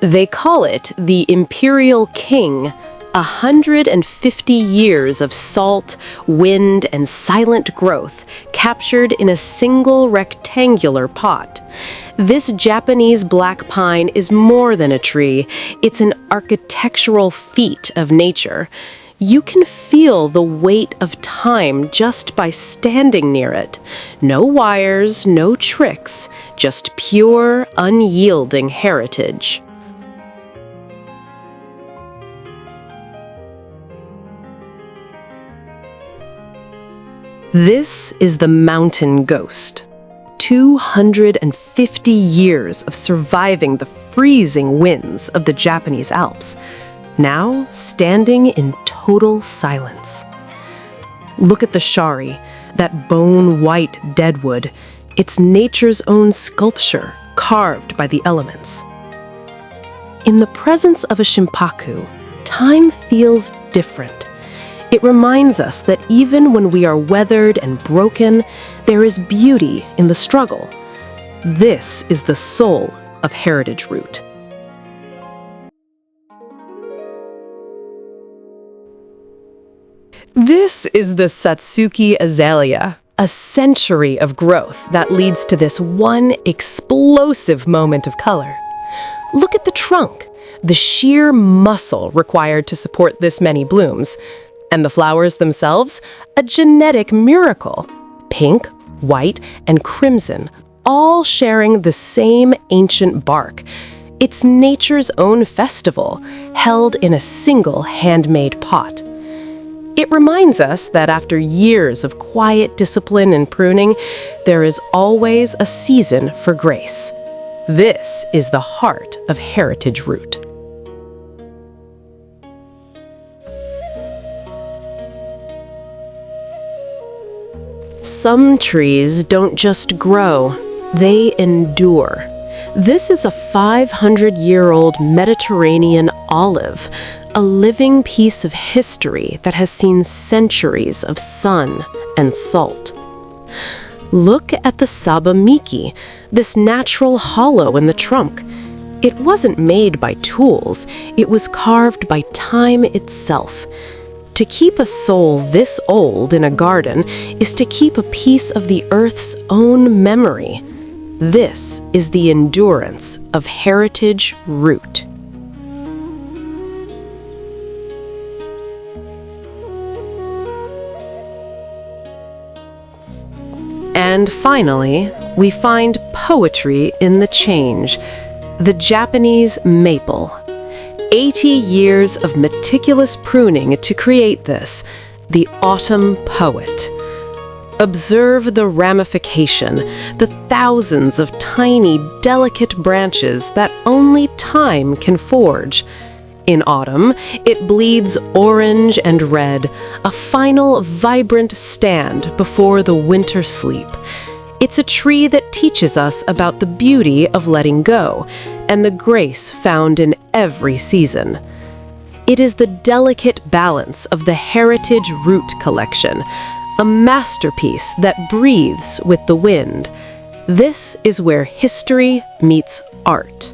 They call it the Imperial King, 150 years of salt, wind, and silent growth captured in a single rectangular pot. This Japanese black pine is more than a tree. It's an architectural feat of nature. You can feel the weight of time just by standing near it. No wires, no tricks, just pure, unyielding heritage. This is the mountain ghost. 250 years of surviving the freezing winds of the Japanese Alps, now standing in total silence. Look at the Shari, that bone-white deadwood. It's nature's own sculpture, carved by the elements. In the presence of a Shimpaku, time feels different. It reminds us that even when we are weathered and broken, there is beauty in the struggle. This is the soul of heritage root. This is the Satsuki Azalea, a century of growth that leads to this one explosive moment of color. Look at the trunk, the sheer muscle required to support this many blooms. And the flowers themselves, a genetic miracle. Pink, white, and crimson, all sharing the same ancient bark. It's nature's own festival, held in a single handmade pot. It reminds us that after years of quiet discipline and pruning, there is always a season for grace. This is the heart of heritage root. Some trees don't just grow, they endure. This is a 500-year-old Mediterranean olive, a living piece of history that has seen centuries of sun and salt. Look at the sabamiki, this natural hollow in the trunk. It wasn't made by tools, it was carved by time itself. To keep a soul this old in a garden is to keep a piece of the earth's own memory. This is the endurance of heritage root. And finally, we find poetry in the change, the Japanese maple. 80 years of meticulous pruning to create this, the autumn poet. Observe the ramification, the thousands of tiny, delicate branches that only time can forge. In autumn, it bleeds orange and red, a final vibrant stand before the winter sleep. It's a tree that teaches us about the beauty of letting go and the grace found in every season. It is the delicate balance of the Heritage Root Collection, a masterpiece that breathes with the wind. This is where history meets art.